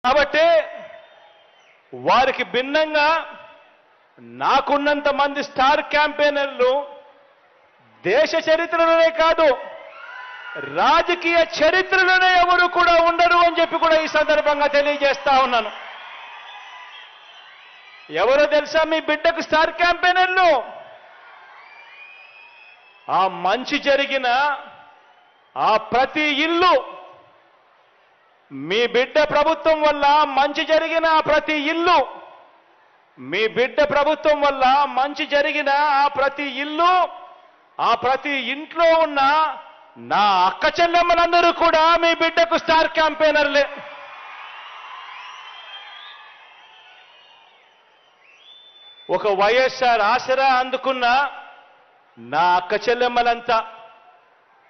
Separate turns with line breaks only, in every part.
కాబట్టి వారికి భిన్నంగా నాకున్నంత మంది స్టార్ క్యాంపెయినర్లు దేశ చరిత్రలోనే కాదు రాజకీయ చరిత్రలోనే ఎవరు కూడా ఉండరు అని చెప్పి కూడా ఈ సందర్భంగా తెలియజేస్తా ఉన్నాను. ఎవరో తెలుసా మీ బిడ్డకు స్టార్ క్యాంపెయినర్లు? ఆ మంచి జరిగిన ఆ ప్రతి ఇల్లు, మీ బిడ్డ ప్రభుత్వం వల్ల మంచి జరిగిన ఆ ప్రతి ఇల్లు, మీ బిడ్డ ప్రభుత్వం వల్ల మంచి జరిగిన ఆ ప్రతి ఇల్లు, ఆ ప్రతి ఇంట్లో ఉన్న నా అక్క చెల్లెమ్మలందరూ కూడా మీ బిడ్డకు స్టార్ క్యాంపెయినర్లే. ఒక వైఎస్ఆర్ ఆసరా అందుకున్న నా అక్క చెల్లెమ్మలంతా,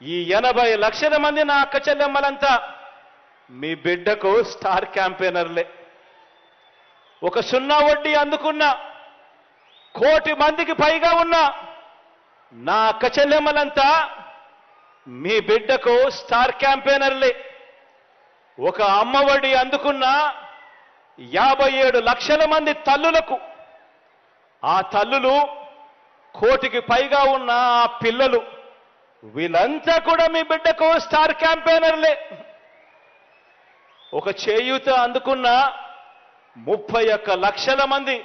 ఈ 80 లక్షల మంది నా అక్క చెల్లెమ్మలంతా మీ బిడ్డకు స్టార్ క్యాంపెయినర్లే. ఒక 0 వడ్డీ అందుకున్న 1 కోటి మందికి పైగా ఉన్న నా అక్క చెల్లెమ్మలంతా మీ బిడ్డకు స్టార్ క్యాంపెయినర్లే. ఒక అమ్మఒడి అందుకున్న 57 లక్షల మంది తల్లులకు, ఆ తల్లులు 1 కోటికి పైగా ఉన్న ఆ పిల్లలు, వీళ్ళంతా కూడా మీ బిడ్డకు స్టార్ క్యాంపెయినర్లే. ఒక చేయూత అందుకున్న 31 లక్షల మంది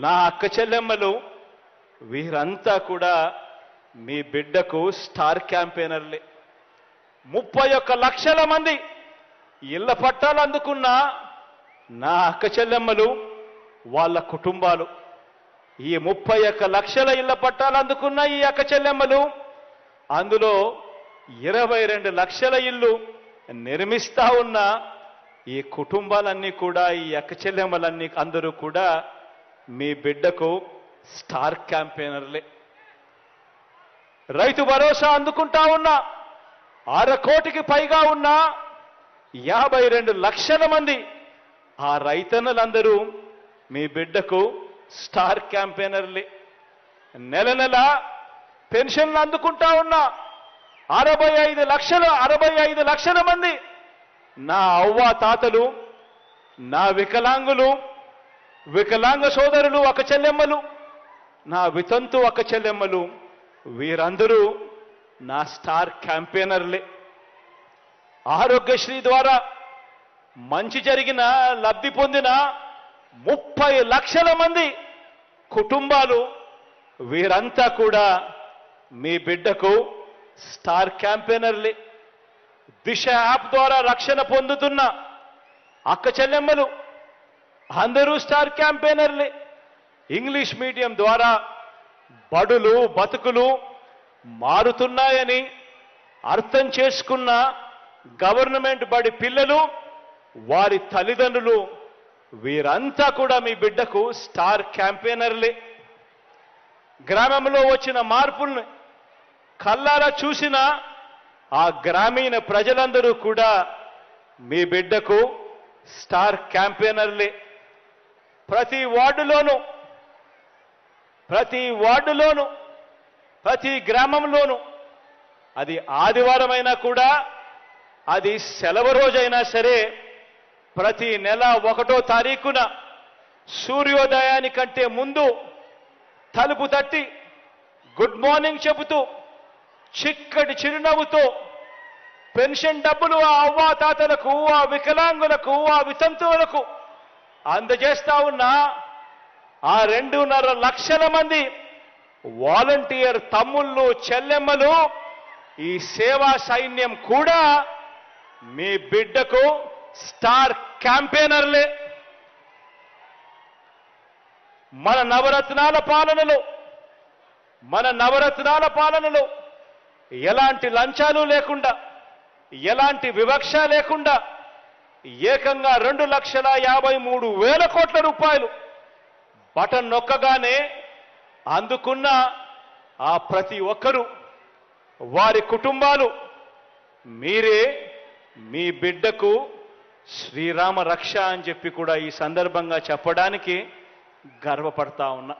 నా అక్క చెల్లెమ్మలు, వీరంతా కూడా మీ బిడ్డకు స్టార్ క్యాంపెయినర్లే. 31 లక్షల మంది ఇళ్ల పట్టాలు అందుకున్న నా అక్క చెల్లెమ్మలు, వాళ్ళ కుటుంబాలు, ఈ 31 లక్షల ఇళ్ల పట్టాలు అందుకున్న ఈ అక్క చెల్లెమ్మలు, అందులో 22 లక్షల ఇల్లు నిర్మిస్తా ఉన్న ఈ కుటుంబాలన్నీ కూడా, ఈ అక్క చెల్లెమ్మలన్నీ అందరూ కూడా మీ బిడ్డకు స్టార్ క్యాంపెయినర్లే. రైతు భరోసా అందుకుంటా ఉన్న 1/2 కోటికి పైగా ఉన్న 52 లక్షల మంది ఆ రైతన్నలందరూ మీ బిడ్డకు స్టార్ క్యాంపెయినర్లే. నెల నెల పెన్షన్లు అందుకుంటా ఉన్న 65 లక్షల మంది నా అవ్వ తాతలు, నా వికలాంగులు, వికలాంగ సోదరులు అక్క చెల్లెమ్మలు, నా వితంతు అక్క చెల్లెమ్మలు, వీరందరూ నా స్టార్ క్యాంపెయినర్లే. ఆరోగ్యశ్రీ ద్వారా మంచి జరిగిన, లబ్ధి పొందిన 30 లక్షల మంది కుటుంబాలు, వీరంతా కూడా మీ బిడ్డకు స్టార్ క్యాంపెయినర్లే. దిశ యాప్ ద్వారా రక్షణ పొందుతున్న అక్క చెల్లెమ్మలు అందరూ స్టార్ క్యాంపెయినర్లే. ఇంగ్లీష్ మీడియం ద్వారా బడులు బతుకులు మారుతున్నాయని అర్థం చేసుకున్న గవర్నమెంట్ బడి పిల్లలు, వారి తల్లిదండ్రులు, వీరంతా కూడా మీ బిడ్డకు స్టార్ క్యాంపెయినర్లే. గ్రామంలో వచ్చిన మార్పుల్ని కళ్ళారా చూసిన ఆ గ్రామీణ ప్రజలందరూ కూడా మీ బిడ్డకు స్టార్ క్యాంపెయినర్లే. ప్రతి వార్డులోనూ, ప్రతి గ్రామంలోనూ, అది ఆదివారమైనా కూడా, అది సెలవు రోజైనా సరే, ప్రతి నెల 1వ తారీఖున సూర్యోదయానికంటే ముందు తలుపు తట్టి గుడ్ మార్నింగ్ చెబుతూ, చిక్కటి చిరునవ్వుతో పెన్షన్ డబ్బులు ఆ అవ్వాతాతలకు, ఆ వికలాంగులకు, ఆ వితంతువులకు అందజేస్తా ఉన్న ఆ 2.5 లక్షల మంది వాలంటీర్ తమ్ముళ్ళు చెల్లెమ్మలు, ఈ సేవా సైన్యం కూడా మీ బిడ్డకు స్టార్ క్యాంపెయినర్లే. మన నవరత్నాల పాలనలో ఎలాంటి లంచాలు లేకుండా, ఎలాంటి వివక్ష లేకుండా ఏకంగా 2,53,000 కోట్ల రూపాయలు బటన్ నొక్కగానే అందుకున్న ఆ ప్రతి ఒక్కరూ, వారి కుటుంబాలు, మీరే మీ బిడ్డకు శ్రీరామ రక్ష అని చెప్పి కూడా ఈ సందర్భంగా చెప్పడానికి గర్వపడతా ఉన్నా.